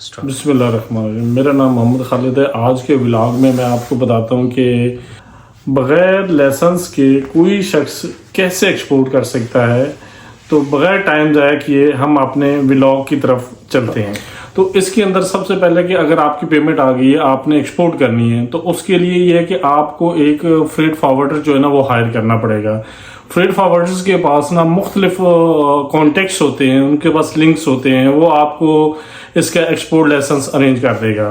बिस्मिल्लाहिर्रहमानिर्रहीम। मेरा नाम मोहम्मद खालिद है। आज के व्लॉग में मैं आपको बताता हूँ कि बग़ैर लाइसेंस के कोई शख्स कैसे एक्सपोर्ट कर सकता है। तो बग़ैर टाइम ज़ाया किए हम अपने व्लॉग की तरफ चलते हैं। तो इसके अंदर सबसे पहले कि अगर आपकी पेमेंट आ गई है, आपने एक्सपोर्ट करनी है, तो उसके लिए ये है कि आपको एक फ्रेट फॉरवर्डर जो है ना वो हायर करना पड़ेगा। फ्रेट फॉरवर्डर्स के पास ना मुख्तलिफ कॉन्टेक्ट्स होते हैं, उनके पास लिंक्स होते हैं, वो आपको इसका एक्सपोर्ट लाइसेंस अरेंज कर देगा।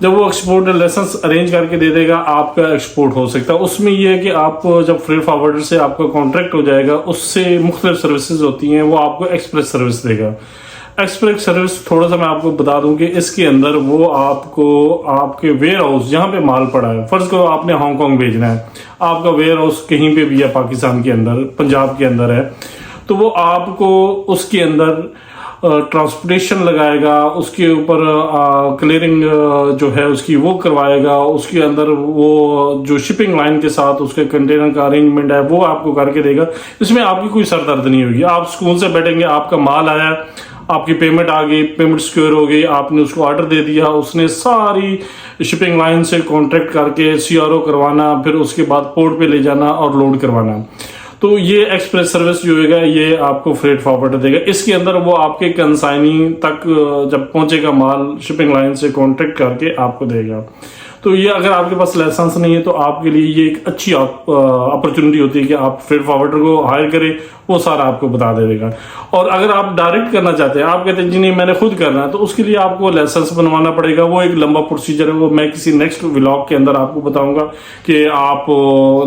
जब वो एक्सपोर्ट लाइसेंस अरेंज करके दे देगा, आपका एक्सपोर्ट हो सकता है। उसमें यह है कि आप जब फ्रेट फॉरवर्डर से आपका कॉन्ट्रैक्ट हो जाएगा, उससे मुख्तलिफ सर्विसेज होती हैं, वो आपको एक्सप्रेस सर्विस देगा। एक्सप्रेस सर्विस थोड़ा सा मैं आपको बता दूं कि इसके अंदर वो आपको आपके वेयर हाउस जहाँ पे माल पड़ा है, फर्ज करो आपने हांगकांग भेजना है, आपका वेयर हाउस कहीं पे भी है, पाकिस्तान के अंदर, पंजाब के अंदर है, तो वो आपको उसके अंदर ट्रांसपोर्टेशन लगाएगा, उसके ऊपर क्लियरिंग जो है उसकी वो करवाएगा, उसके अंदर वो जो शिपिंग लाइन के साथ उसके कंटेनर का अरेंजमेंट है वो आपको करके देगा। इसमें आपकी कोई सर दर्द नहीं होगी। आप सुकून से बैठेंगे, आपका माल आया, आपकी पेमेंट आ गई, पेमेंट सिक्योर हो गई, आपने उसको ऑर्डर दे दिया, उसने सारी शिपिंग लाइन से कॉन्ट्रैक्ट करके CRO करवाना, फिर उसके बाद पोर्ट पे ले जाना और लोड करवाना। तो ये एक्सप्रेस सर्विस जो है ये आपको फ्रेट फॉरवर्डर देगा। इसके अंदर वो आपके कंसाइनी तक जब पहुंचेगा माल, शिपिंग लाइन से कॉन्ट्रैक्ट करके आपको देगा। तो ये अगर आपके पास लाइसेंस नहीं है तो आपके लिए ये एक अच्छी अपॉर्चुनिटी होती है कि आप फ्रेट फॉरवर्डर को हायर करें, वो सारा आपको बता देगा। और अगर आप डायरेक्ट करना चाहते हैं, आप कहते हैं जी नहीं मैंने खुद करना है, तो उसके लिए आपको लाइसेंस बनवाना पड़ेगा। वो एक लंबा प्रोसीजर है, वो मैं किसी नेक्स्ट व्लॉग के अंदर आपको बताऊंगा कि आप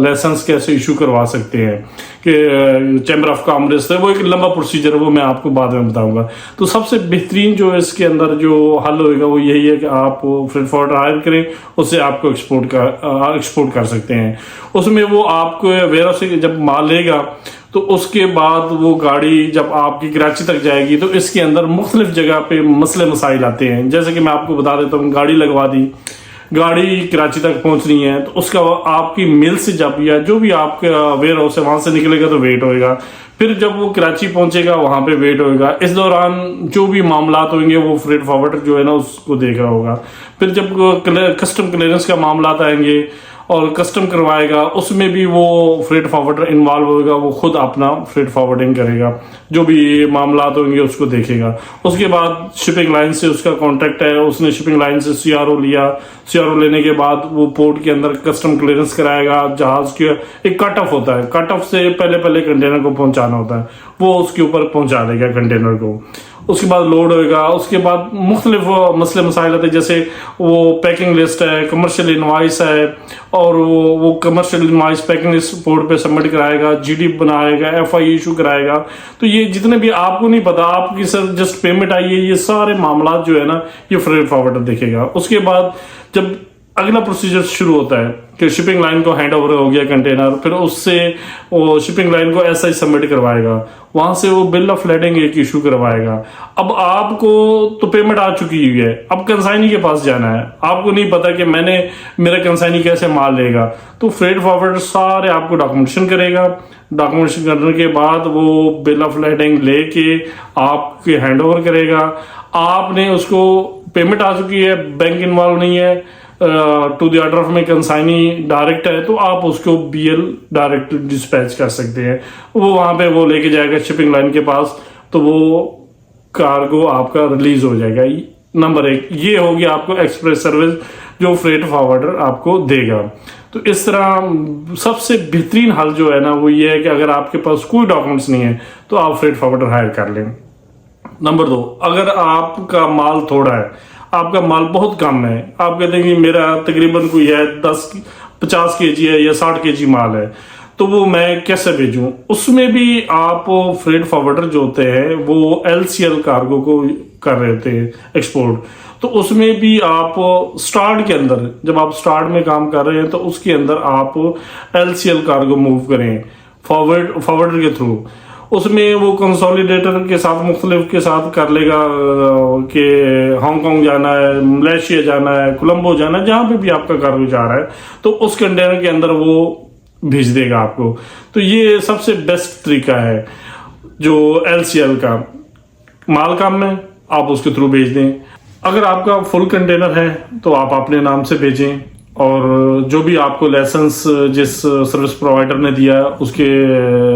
लाइसेंस कैसे इशू करवा सकते हैं, कि चैम्बर ऑफ कॉमर्स है, वो एक लंबा प्रोसीजर है, वो मैं आपको बाद में बताऊंगा। तो सबसे बेहतरीन जो इसके अंदर जो हल होगा वो यही है कि आप फ्रेट फॉरवर्डर हायर करें, उससे आपको एक्सपोर्ट कर सकते हैं। उसमें वो आपको वेयरहाउस से जब माल लेगा तो उसके बाद वो गाड़ी जब आपकी कराची तक जाएगी, तो इसके अंदर मुख्तलिफ जगह पे मसले मसाइल आते हैं। जैसे कि मैं आपको बता देता हूँ, गाड़ी लगवा दी, गाड़ी कराची तक पहुंचनी है, तो उसका आपकी मिल से जब या जो भी आपका वेयर हाउस है वहां से निकलेगा तो वेट होएगा, फिर जब वो कराची पहुंचेगा वहां पे वेट होएगा। इस दौरान जो भी मामलात होंगे वो फ्रेट फॉरवर्डर जो है ना उसको देख रहा होगा। फिर जब कस्टम क्लियरेंस का मामलात आएंगे और कस्टम करवाएगा, उसमें भी वो फ्रेट फॉरवर्डर इन्वॉल्व होगा, वो खुद अपना फ्रेट फॉरवर्डिंग करेगा, जो भी मामलात होंगे उसको देखेगा। उसके बाद शिपिंग लाइन से उसका कॉन्ट्रैक्ट है, उसने शिपिंग लाइन से CRO लिया, CRO लेने के बाद वो पोर्ट के अंदर कस्टम क्लियरेंस कराएगा। जहाज के एक कट ऑफ होता है, कट ऑफ से पहले कंटेनर को पहुंचाना होता है, वो उसके ऊपर पहुंचा देगा कंटेनर को। उसके बाद लोड होएगा, उसके बाद मुख्तलिफ मसले मसाइल आते हैं, जैसे वो पैकिंग लिस्ट है, कमर्शियल इनवॉइस है, और वो commercial invoice packing list port पे सबमिट कराएगा, GD बनाएगा, FI इशू कराएगा। तो ये जितने भी आपको नहीं पता, आपकी सर जस्ट पेमेंट आई है, ये सारे मामला जो है ना ये फ्रेट फॉरवर्डर देखेगा। उसके बाद जब अगला प्रोसीजर शुरू होता है कि शिपिंग लाइन को हैंड ओवर हो गया कंटेनर, फिर उससे वो शिपिंग लाइन को SI सबमिट करवाएगा, वहां से वो बिल ऑफ लेडिंग एक इशू करवाएगा। अब आपको तो पेमेंट आ चुकी हुई है, अब कंसाइनी के पास जाना है, आपको नहीं पता कि मेरा कंसाइनी कैसे माल लेगा, तो फ्रेट फॉरवर्डर सारे आपको डॉक्यूमेंटेशन करेगा। डॉक्यूमेंटेशन करने के बाद वो बिल ऑफ लेडिंग लेके आपके हैंड ओवर करेगा। आपने उसको पेमेंट आ चुकी है, बैंक इन्वॉल्व नहीं है, टू द ऑर्डर ऑफ में कंसाइनी डायरेक्ट है, तो आप उसको BL डायरेक्ट डिस्पैच कर सकते हैं। वो वहां पे वो लेके जाएगा शिपिंग लाइन के पास, तो वो कार्गो आपका रिलीज हो जाएगा। नंबर 1 ये होगी आपको एक्सप्रेस सर्विस जो फ्रेट फॉरवर्डर आपको देगा। तो इस तरह सबसे बेहतरीन हल जो है ना वो ये है कि अगर आपके पास कोई डॉक्यूमेंट्स नहीं है तो आप फ्रेट फॉरवर्डर हायर कर लें। नंबर 2, अगर आपका माल थोड़ा है, आपका माल बहुत कम है, आप कहते हैं कि मेरा तकरीबन कोई है 50 kg है या 60 kg माल है, तो वो मैं कैसे भेजूं? उसमें भी आप फ्रेट फॉरवर्डर जो होते हैं वो LCL कार्गो को कर रहे थे एक्सपोर्ट, तो उसमें भी आप स्टार्ट के अंदर, जब आप स्टार्ट में काम कर रहे हैं तो उसके अंदर आप LCL कार्गो मूव करें फॉरवर्डर के थ्रू। उसमें वो कंसोलिडेटर के साथ मुख्तलिफ के साथ कर लेगा कि हांगकांग जाना है, मलेशिया जाना है, कोलंबो जाना है, जहां पे भी आपका कार्गो जा रहा है, तो उस कंटेनर के अंदर वो भेज देगा आपको। तो ये सबसे बेस्ट तरीका है जो LCL का। माल कम में आप उसके थ्रू भेज दें, अगर आपका फुल कंटेनर है तो आप अपने नाम से भेजें, और जो भी आपको लाइसेंस जिस सर्विस प्रोवाइडर ने दिया उसके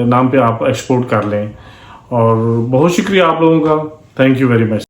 नाम पे आप एक्सपोर्ट कर लें। और बहुत शुक्रिया आप लोगों का, थैंक यू वेरी मच।